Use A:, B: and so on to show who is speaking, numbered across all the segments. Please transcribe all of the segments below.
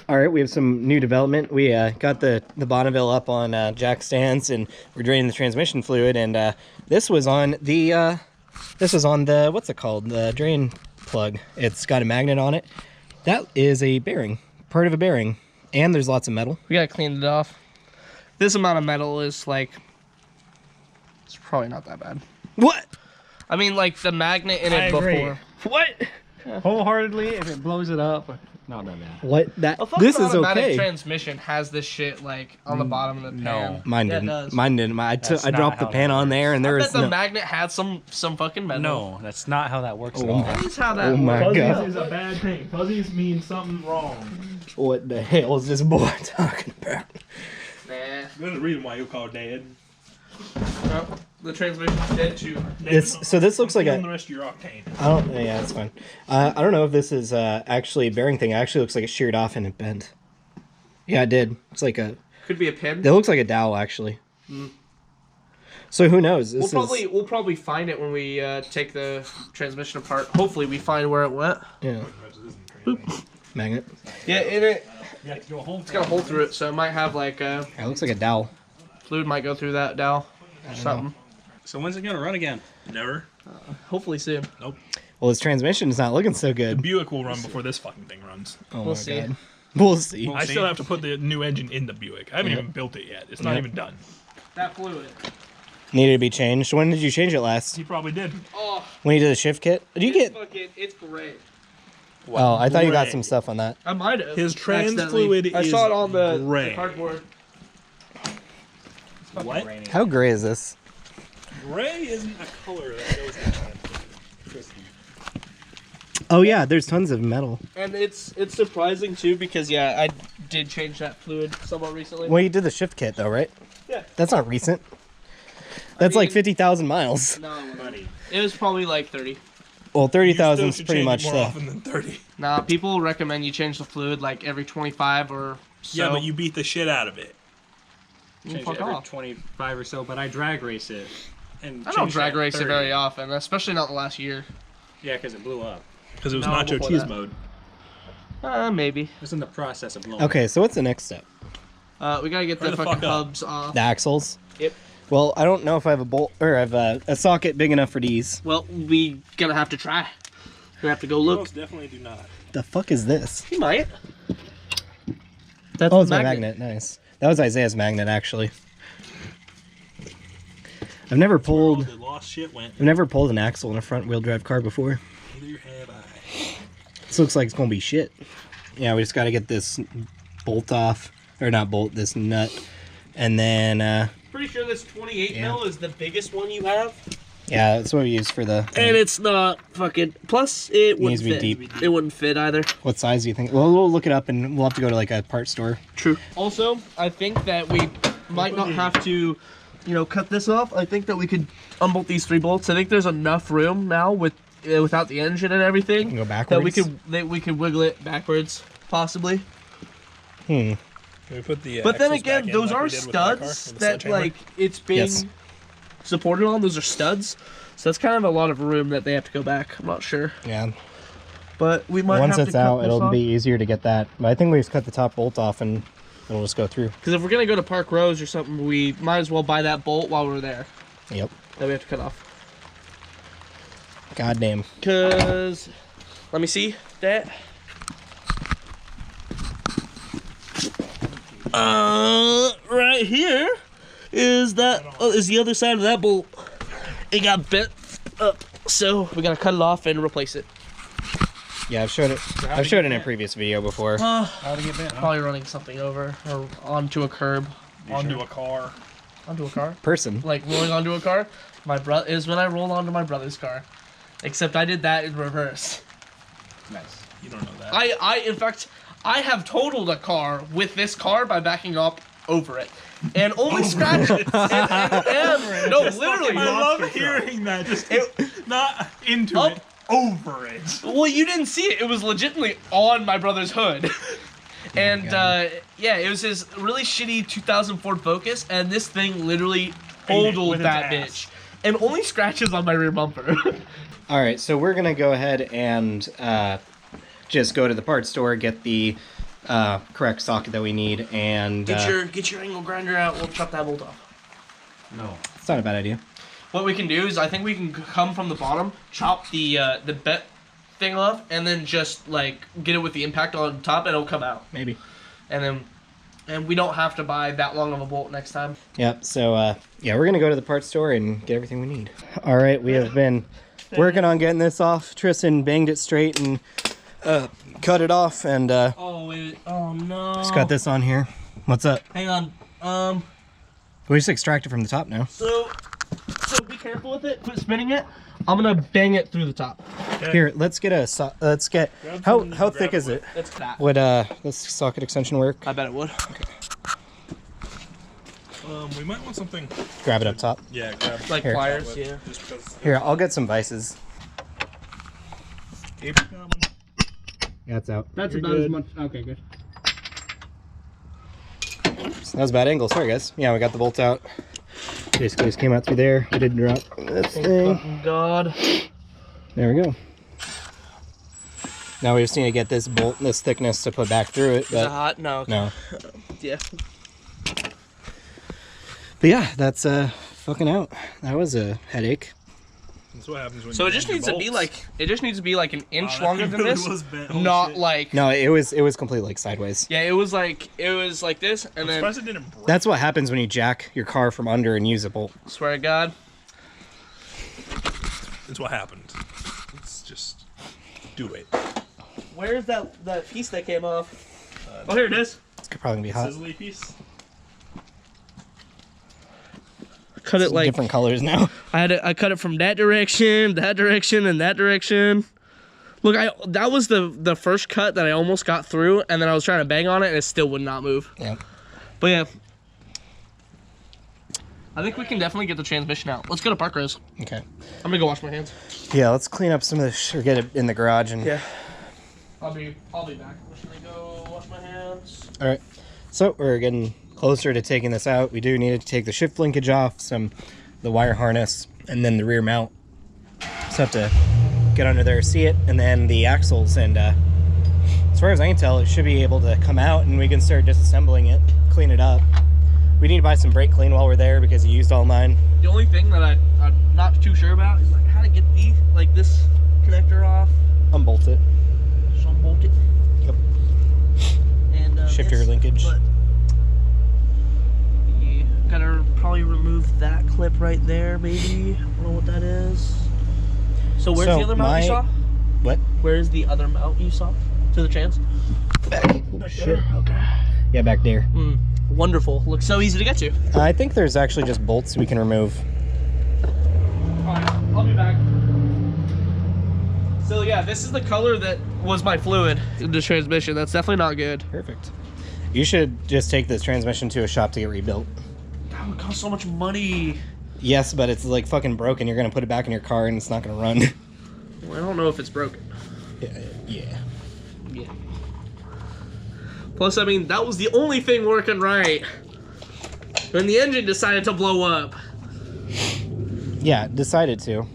A: All right, we have some new development. We got the Bonneville up on jack stands, and we're draining the transmission fluid. And this was on the what's it called? The drain plug. It's got a magnet on it. That is a bearing, part of a bearing, and there's lots of metal.
B: We gotta clean it off. This amount of metal is like, it's probably not that bad.
A: What?
B: I mean, like the magnet in it
C: agree.
B: before. What?
C: Wholeheartedly, if it blows it up, not that bad.
A: What? That?
B: A
A: This is
B: automatic
A: okay.
B: transmission has this shit like on the bottom of the pan.
A: Mine
B: Yeah, it
A: didn't.
B: does.
A: Mine didn't. I
C: That's
A: dropped the
C: not
A: pan
C: how that
A: on there, and there
B: I
A: was
B: bet the
A: no.
B: magnet had some fucking metal.
C: No, that's not how that works at
A: Oh
C: all.
A: my-
B: That is how that
A: Oh my
B: works.
A: God.
D: Fuzzies is a bad thing. Fuzzies mean something wrong.
A: What the hell is this boy talking about?
B: Nah.
D: There's a reason why you call Dad.
B: No, the transmission's dead too.
A: So this looks like
D: on the
A: a.
D: rest of your octane.
A: I don't. Yeah, that's fine. I don't know if this is actually a bearing thing. It actually looks like it sheared off and it bent. Yeah, it did. It's like a.
B: Could be a pin.
A: It looks like a dowel actually. So who knows? This
B: We'll probably find it when we take the transmission apart. Hopefully we find where it went.
A: Yeah. Magnet.
B: Yeah, in it.
D: You have to do a hole.
B: It's got a hole through it, so it might have like
A: Yeah, it looks like a dowel.
B: fluid might go through that dowel or something.
C: So when's it gonna run again?
D: Never.
B: Hopefully soon.
D: Nope.
A: Well, his transmission is not looking so
D: The
A: good.
D: Buick will run before this fucking thing runs.
A: Oh
B: We'll
A: my
B: see.
A: God. We'll see.
D: I still have to put the new engine in the Buick. I haven't
A: Yeah.
D: even built it yet. It's not
A: Yeah.
D: even done.
B: That fluid.
A: Needed to be changed. When did you change it last?
D: He probably did.
B: Oh,
A: When you did the shift kit? Did you get?
B: it's great.
A: Oh, I thought you got
D: Gray.
A: some stuff on that.
B: I might have.
D: His trans
B: accidentally.
D: fluid
B: I
D: is
B: saw it on the
D: gray.
B: cardboard.
D: What?
A: How gray is this?
D: Gray isn't a color that goes in electricity.
A: Oh yeah, there's tons of metal.
B: And it's surprising too because yeah, I did change that fluid somewhat recently.
A: Well, you did the shift kit though, right?
B: Yeah.
A: That's not recent. That's like
B: mean-
A: 50,000 miles.
B: No,
D: Money.
B: it was probably like 30.
A: Well,
D: You
A: 30,000
D: still
A: is
D: should
A: pretty
D: change
A: much
D: it more
A: the.
D: often than 30.
B: Nah, people recommend you change the fluid like every 25 or so.
D: Yeah, but you beat the shit out of it.
C: Change
B: fuck
C: it every
B: off.
C: 25 or so, but I drag race it. And
B: I don't
C: change
B: drag
C: that
B: race it
C: 30.
B: very often, especially not the last year.
C: Yeah, because it blew up.
D: Because it was
B: No,
D: nacho
B: before
D: cheese
B: that.
D: mode.
B: Maybe.
C: It was in the process of blowing
A: Okay, so what's the next step?
B: We gotta get
D: Hurry
B: the
D: the
B: fucking
D: fuck up.
B: hubs off.
A: The axles.
B: Yep.
A: Well, I don't know if I have a bolt or I have a socket big enough for these.
B: Well, we gonna have to try. We have to go look.
D: Most definitely do not.
A: The fuck is this?
B: He might. That's
A: Oh,
B: the
A: it's my magnet. Nice. That was Isaiah's magnet, actually. I've never
D: All
A: pulled.
D: the lost shit went.
A: I've never pulled an axle in a front-wheel drive car before.
D: Neither have I.
A: This looks like it's gonna be shit. Yeah, we just gotta get this bolt off, or not bolt, this nut, and then
B: Pretty sure this 28
A: Yeah.
B: mil is the biggest one you have.
A: yeah, that's what we use for the.
B: And it's not fucking. Plus, it wouldn't
A: needs to be
B: fit.
A: deep.
B: It wouldn't fit either.
A: What size do you think? Well, we'll look it up and we'll have to go to like a part store.
B: True. Also, I think that we might not have to, cut this off. I think that we could unbolt these 3 bolts. I think there's enough room now without the engine and everything
A: Go
B: that
A: backwards.
B: we could wiggle it backwards, possibly.
D: Can we put the
B: But then
D: axles back
B: again,
D: in
B: those
D: like
B: are
D: we did with my car,
B: studs
D: with the
B: that
D: sledgehammer?
B: it's being
A: Yes.
B: supported on. Those are studs, so that's kind of a lot of room that they have to go back. I'm not sure,
A: Yeah.
B: but we might
A: Once
B: have
A: it's
B: to cut
A: out,
B: this
A: it'll
B: off.
A: be easier to get that. But I think we just cut the top bolt off and it'll just go through.
B: Because if we're gonna go to Park Rose or something, we might as well buy that bolt while we're there.
A: Yep.
B: That we have to cut off.
A: Goddamn.
B: Cause, let me see that. Right here is the other side of that bolt. It got bent up, so we gotta cut it off and replace it.
A: Yeah, I've showed it. I've showed it in a previous video before.
C: How'd it get bent?
B: Probably running something over or onto a curb,
D: Onto a car.
B: onto a car,
A: Person.
B: like rolling onto a car. My brother is when I rolled onto my brother's car, except I did that in reverse.
C: Nice.
D: You don't know that.
B: In fact, I have totaled a car with this car by backing up over it. And only scratched and no, literally.
D: I love hearing that. Just not into
B: Up.
D: it, over it.
B: Well, you didn't see it. It was legitimately on my brother's hood. And yeah, it was his really shitty 2000 Ford Focus, and this thing literally totaled
D: with its
B: that
D: ass.
B: bitch. And only scratches on my rear bumper.
A: All right, so we're gonna go ahead and just go to the parts store, get the correct socket that we need, and
B: Get your angle grinder out. We'll chop that bolt off.
C: No.
A: it's not a bad idea.
B: What we can do is I think we can come from the bottom, chop the bent thing off, and then just like get it with the impact on top, and it'll come out.
A: Maybe.
B: And we don't have to buy that long of a bolt next time.
A: Yep. So yeah, we're gonna go to the parts store and get everything we need. All right, we have been working on getting this off. Tristan banged it straight and cut it off, and
B: Oh wait! Oh no!
A: just got this on here. What's up?
B: Hang on.
A: We just extract it from the top now.
B: So be careful with it. Quit spinning it. I'm gonna bang it through the top.
A: Here, let's get how thick is it?
B: It's that.
A: Would this socket extension work?
B: I bet it would.
D: We might want something.
A: Grab it up top.
D: Yeah, grab.
B: Like
A: Here.
B: pliers, yeah.
D: Just because.
A: Here, I'll get some vices.
D: Keep it coming.
A: Yeah, it's out.
C: That's
D: You're
C: about as
D: good.
C: much. Okay, good.
A: That was a bad angle. Sorry, guys. Yeah, we got the bolt out. Basically, just came out through there. We did drop this thing.
B: Fucking God.
A: There we go. Now we just need to get this bolt, this thickness, to put back through it.
B: Is it
A: But
B: hot? No.
A: no.
B: Yeah.
A: But yeah, that's fucking out. That was a headache.
D: That's what happens when.
B: So
D: you
B: it just
D: bend
B: needs
D: your
B: to be
D: bolts.
B: like it just needs to be like an inch
D: Wow, that
B: longer than
D: really
B: this.
D: was bent. Oh,
B: Not
D: shit.
B: like
A: No, it was completely like sideways.
B: yeah, it was like this, and
D: I'm
B: then
D: surprised it didn't break.
A: That's what happens when you jack your car from under and use a bolt.
B: swear to God.
D: That's what happened. Let's just do it.
B: Where's that piece that came off? Oh, here it is.
A: It's probably gonna be hot.
D: Sizzly piece.
B: Cut it like
A: Different colors now.
B: I cut it from that direction, and that direction. Look, that was the first cut that I almost got through, and then I was trying to bang on it, and it still would not move.
A: Yeah.
B: But yeah, I think we can definitely get the transmission out. Let's go to Park Rose.
A: Okay.
B: I'm gonna go wash my hands.
A: Yeah, let's clean up some of this, or get it in the garage. And
B: Yeah. I'll be back. I'm just gonna go wash my hands.
A: All right. So we're getting closer to taking this out. We do need to take the shift linkage off, the wire harness, and then the rear mount. Just have to get under there, see it, and then the axles. And as far as I can tell, it should be able to come out, and we can start disassembling it, clean it up. We need to buy some brake clean while we're there because you used all mine.
B: The only thing that I'm not too sure about is like how to get this connector off.
A: Unbolt it.
B: So unbolt it.
A: Yep.
B: And
A: Shift your linkage.
B: But yeah, gotta probably remove that clip right there, maybe. I don't know what that is. So where's
A: So
B: the other mount you saw?
A: What?
B: Where is the other mount you saw? To the chance?
A: Back.
B: Shit. Okay.
A: Yeah, back there.
B: Wonderful. Looks so easy to get to.
A: I think there's actually just bolts we can remove.
B: Alright, I'll be back. So yeah, this is the color that was my fluid in the transmission. That's definitely not good.
A: Perfect. You should just take this transmission to a shop to get rebuilt.
B: That would cost so much money.
A: Yes, but it's like fucking broken. You're gonna put it back in your car and it's not gonna run.
B: Well, I don't know if it's broken.
A: Yeah.
B: Yeah. Plus, I mean, that was the only thing working right when the engine decided to blow up.
A: Yeah, decided to.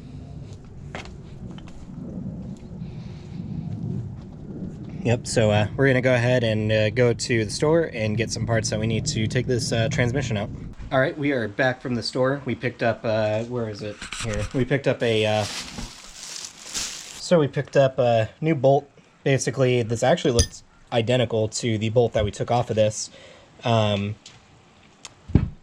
A: Yep, so we're gonna go ahead and go to the store and get some parts that we need to take this transmission out. All right, we are back from the store. We picked up, where is it? Here. We picked up a, new bolt. Basically, this actually looks identical to the bolt that we took off of this.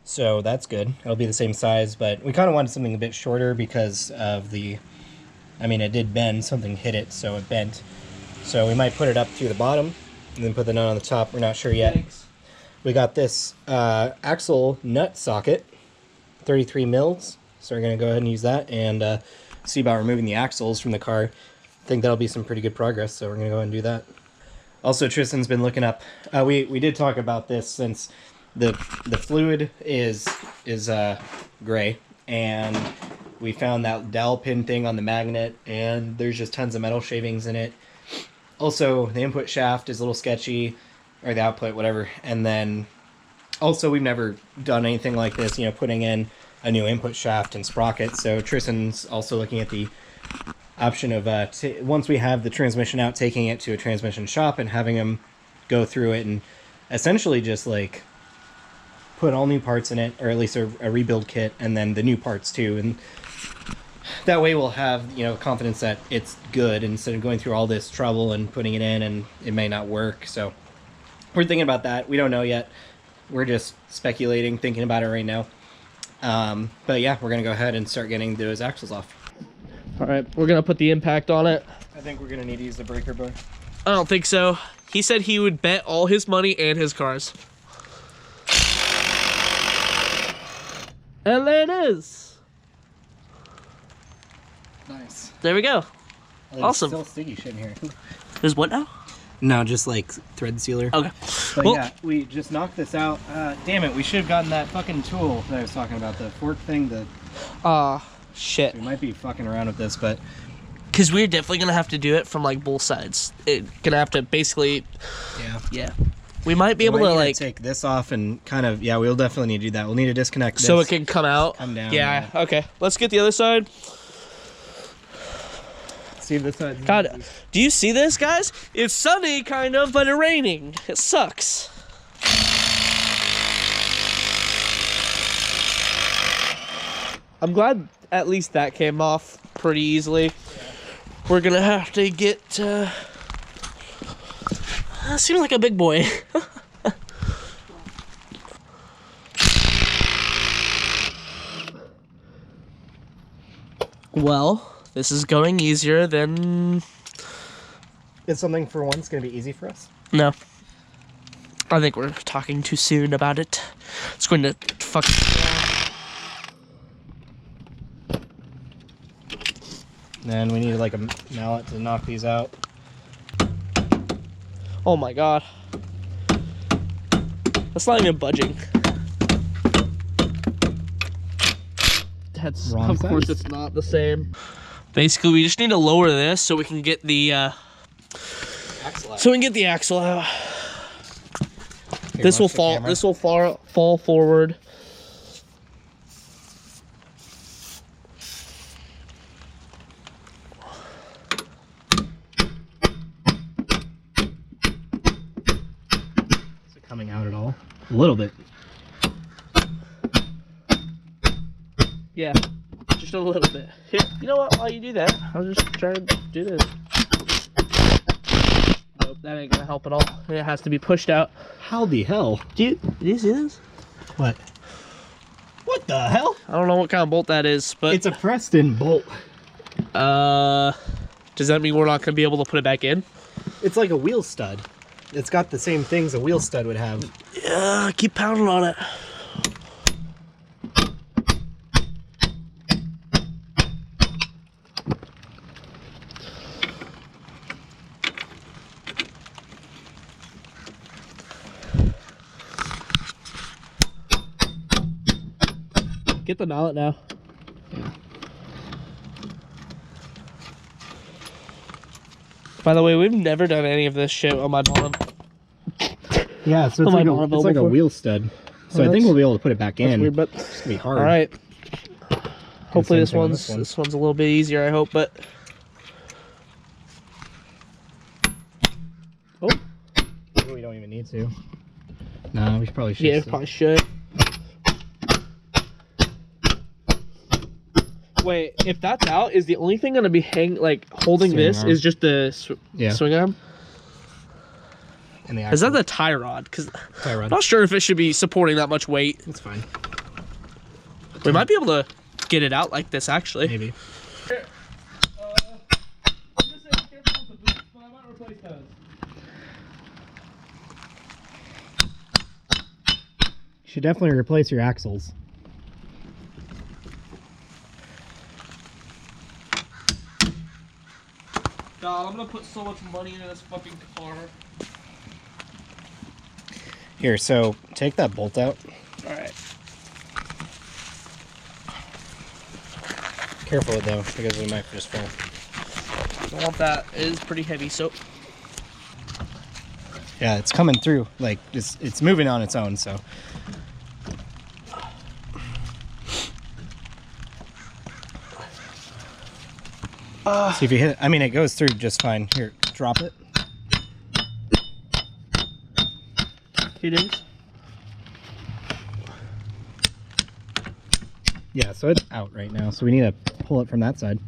A: So that's good. It'll be the same size, but we kind of wanted something a bit shorter because of it did bend. Something hit it, so it bent. So we might put it up through the bottom and then put the nut on the top. We're not sure yet.
B: Thanks.
A: We got this axle nut socket, 33 mils. So we're going to go ahead and use that and see about removing the axles from the car. I think that'll be some pretty good progress, so we're going to go ahead and do that. Also, Tristan's been looking up. We did talk about this since the fluid is gray, and we found that dowel pin thing on the magnet, and there's just tons of metal shavings in it. Also, the input shaft is a little sketchy, or the output, whatever. And then, also, we've never done anything like this, putting in a new input shaft and sprocket. So Tristan's also looking at the option of, once we have the transmission out, taking it to a transmission shop and having them go through it and essentially just like put all new parts in it, or at least a rebuild kit, and then the new parts too. And that way we'll have, you know, confidence that it's good instead of going through all this trouble and putting it in and it may not work. So we're thinking about that. We don't know yet. We're just speculating, thinking about it right now. But yeah, we're going to go ahead and start getting those axles off.
B: All right, we're going to put the impact on it.
A: I think we're going to need to use the breaker bar.
B: I don't think so. He said he would bet all his money and his cars. And there it is.
A: Nice.
B: There we go.
A: There's
B: Awesome.
A: Still sticky shit in here.
B: There's what now?
A: No, just like thread sealer.
B: Okay.
A: But
B: Well-
A: yeah, we just knocked this out. Damn it, we should have gotten that fucking tool that I was talking about, the fork thing.
B: Shit.
A: We might be fucking around with this, but
B: Because we're definitely going to have to do it from, like, both sides. It's going to have to basically...
A: yeah.
B: We might be able to, like...
A: take this off and kind of, yeah, we'll definitely need to do that. We'll need to disconnect this.
B: So it can come out?
A: Come down.
B: Yeah, okay. Let's get the other side.
A: See this side.
B: God, do you see this, guys? It's sunny, kind of, but it's raining. It sucks. I'm glad at least that came off pretty easily. We're gonna have to get, seems like a big boy. Well, this is going easier than...
A: Is something for once going to be easy for us?
B: No. I think we're talking too soon about it. It's going to fuck...
A: Then we need like a mallet to knock these out.
B: Oh my god. That's not even budging. That's...
A: Wrong
B: of course
A: size.
B: it's not the same. Basically, we just need to lower this so we can get the,
A: Axle out.
B: so we can get the axle out.
A: Here,
B: This will
A: watch the
B: fall.
A: camera.
B: This will fall forward.
A: Is it coming out at all? A little bit.
B: Yeah, just a little bit. Here, you know what? While you do that, I'll just try to do this. Nope, that ain't gonna help at all. It has to be pushed out.
A: How the hell?
B: Do you see this?
A: What? What the hell?
B: I don't know what kind of bolt that is, but
A: It's a Preston bolt.
B: does that mean we're not gonna be able to put it back in?
A: It's like a wheel stud. It's got the same things a wheel stud would have.
B: Yeah, keep pounding on it. Get the mallet now.
A: Yeah.
B: By the way, we've never done any of this shit on my bottom.
A: Yeah, so
B: Oh,
A: it's
B: my
A: like,
B: God,
A: it's like a
B: before.
A: wheel stud. So I think
B: that's-
A: we'll be able to put it back in.
B: Weird, but
A: It's gonna be hard.
B: all right. Hopefully
A: same
B: this
A: thing on
B: one's
A: this one.
B: a little bit easier. I hope, but oh
A: We don't even need to. No, we probably should.
B: yeah,
A: still.
B: probably should. Wait, if that's out, is the only thing gonna be holding
A: Swing
B: this
A: arm.
B: is just the
A: Yeah.
B: swing arm?
A: And the
B: Is that
A: axle.
B: the tie rod? Because
A: tie rod?
B: I'm not sure if it should be supporting that much weight.
A: It's fine.
B: We might be able to get it out like this, actually.
A: Maybe. You should definitely replace your axles.
B: God, I'm gonna put so much money into this fucking car.
A: Here, so take that bolt out.
B: All right.
A: Careful with though, because we might just fall.
B: I don't want that. It is pretty heavy, so
A: Yeah, it's coming through. Like it's moving on its own. So. See if you hit it. I mean, it goes through just fine. Here, drop it.
B: few days.
A: Yeah, so it's out right now, so we need to pull it from that side.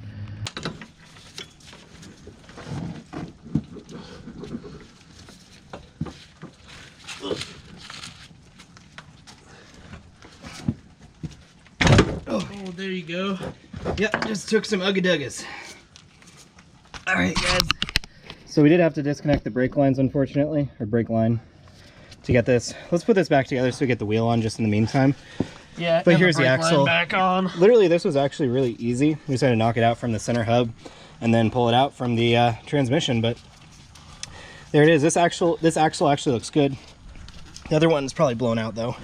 B: Oh, there you go.
A: Yep, just took some Ugga-Duggas. All right, guys. So we did have to disconnect the brake lines, unfortunately, or brake line, to get this. Let's put this back together so we get the wheel on just in the meantime.
B: Yeah,
A: but here's the axle.
B: Back on.
A: Literally, this was actually really easy. We just had to knock it out from the center hub and then pull it out from the transmission, but there it is. This axle actually looks good. The other one's probably blown out though.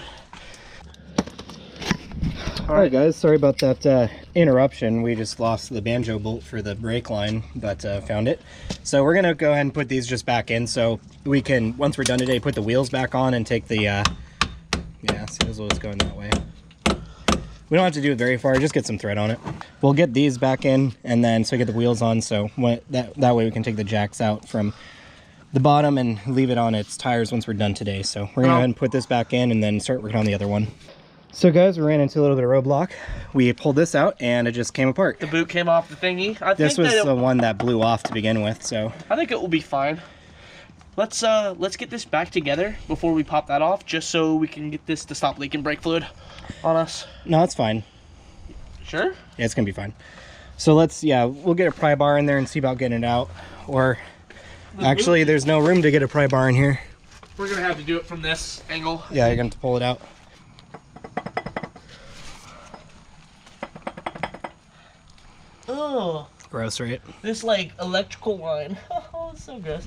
A: All right, guys, sorry about that interruption. We just lost the banjo bolt for the brake line, but found it. So we're gonna go ahead and put these just back in so we can, once we're done today, put the wheels back on and take the, yeah, see, this was going that way. We don't have to do it very far, just get some thread on it. We'll get these back in and then so get the wheels on, so that way we can take the jacks out from the bottom and leave it on its tires once we're done today. So we're gonna go ahead and put this back in and then start working on the other one. So guys, we ran into a little bit of roadblock. We pulled this out and it just came apart.
B: The boot came off the thingy.
A: This was the one that blew off to begin with, so.
B: I think it will be fine. Let's get this back together before we pop that off, just so we can get this to stop leaking brake fluid on us.
A: No, it's fine.
B: Sure?
A: Yeah, it's gonna be fine. So we'll get a pry bar in there and see about getting it out. Or actually, there's no room to get a pry bar in here.
B: We're gonna have to do it from this angle.
A: Yeah, you're gonna have to pull it out.
B: Oh,
A: Gross, right?
B: this like electrical line. Oh, it's so gross.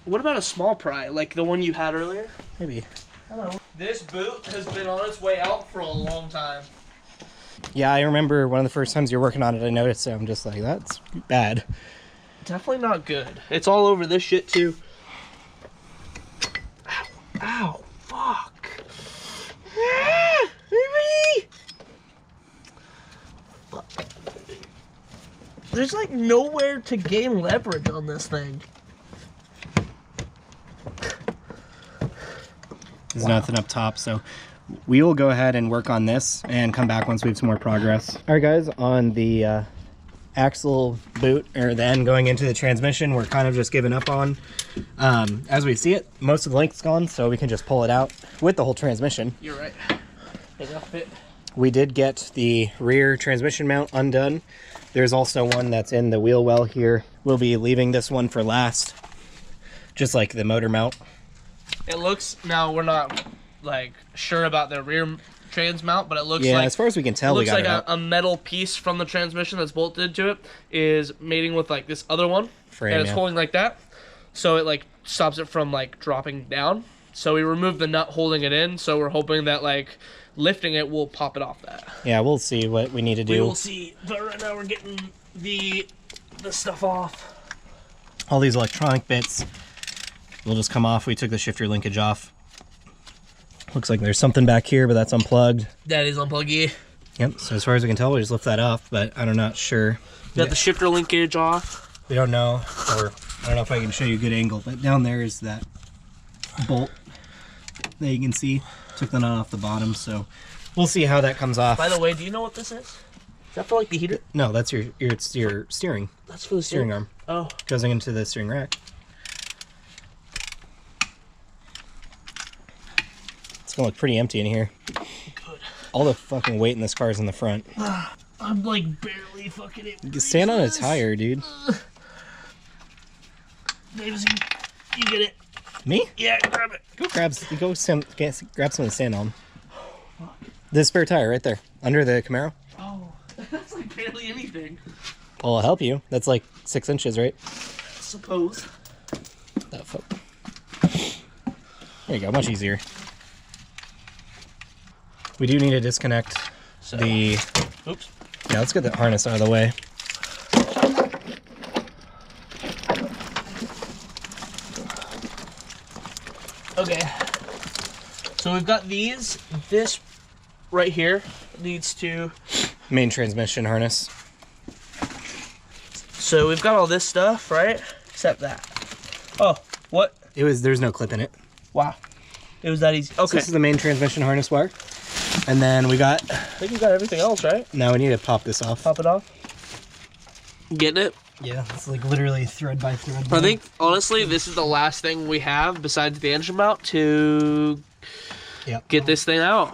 B: What about a small pry, like the one you had earlier?
A: Maybe.
B: Hello. This boot has been on its way out for a long time.
A: Yeah, I remember one of the first times you're working on it, I noticed it. I'm just like, that's bad.
B: Definitely not good. It's all over this shit too. Ow, ow, fuck. Ah, there's like nowhere to gain leverage on this thing.
A: There's nothing up top, so we will go ahead and work on this and come back once we have some more progress. All right, guys, on the axle boot, or then going into the transmission, we're kind of just giving up on. As we see it, most of the length's gone, so we can just pull it out with the whole transmission.
B: You're right. Enough it.
A: We did get the rear transmission mount undone. There's also one that's in the wheel well here. We'll be leaving this one for last, just like the motor mount.
B: It looks, now we're not like sure about the rear trans mount, but it looks
A: yeah,
B: like,
A: as far as we can tell,
B: it
A: we
B: looks
A: got
B: like
A: it
B: a metal piece from the transmission that's bolted to it is mating with like this other one,
A: Frame,
B: and it's
A: yeah.
B: holding like that, so it like stops it from like dropping down. So we removed the nut holding it in, so we're hoping that like lifting it will pop it off that.
A: Yeah, we'll see what we need to do.
B: We will see, but right now we're getting the stuff off.
A: All these electronic bits will just come off. We took the shifter linkage off. Looks like there's something back here, but that's unplugged.
B: That is unplugged, yeah.
A: Yep, so as far as we can tell, we just lift that off, but I'm not sure.
B: Got the shifter linkage off.
A: We don't know, or I don't know if I can show you a good angle, but down there is that bolt that you can see. Took the nut off the bottom, so we'll see how that comes off.
B: By the way, do you know what this is? Is that for like the heater?
A: No, that's it's your steering.
B: That's for the
A: Steering arm.
B: Oh.
A: Goes into the steering rack. It's gonna look pretty empty in here.
B: Good.
A: All the fucking weight in this car is in the front.
B: I'm like barely fucking it.
A: You can stand on a tire, dude.
B: Davis, you get it.
A: Me?
B: Yeah, grab it.
A: Grab some of the sand on. The spare tire right there, under the Camaro.
B: Oh, that's like barely anything.
A: Well, I'll help you. That's like 6 inches, right?
B: I suppose.
A: That fuck. There you go, much easier. We do need to disconnect the...
B: Oops.
A: Yeah, let's get the harness out of the way.
B: Okay. So we've got these. This right here needs to...
A: Main transmission harness.
B: So we've got all this stuff, right? Except that. Oh, what?
A: There's no clip in it.
B: Wow. It was that easy.
A: So
B: Okay.
A: this is the main transmission harness wire. And then we got,
B: I think you got everything else, right?
A: now we need to pop this off.
B: Pop it off. Getting it?
A: Yeah, it's like literally thread by thread.
B: I think, honestly, this is the last thing we have besides the engine mount to
A: Yep.
B: get this thing out.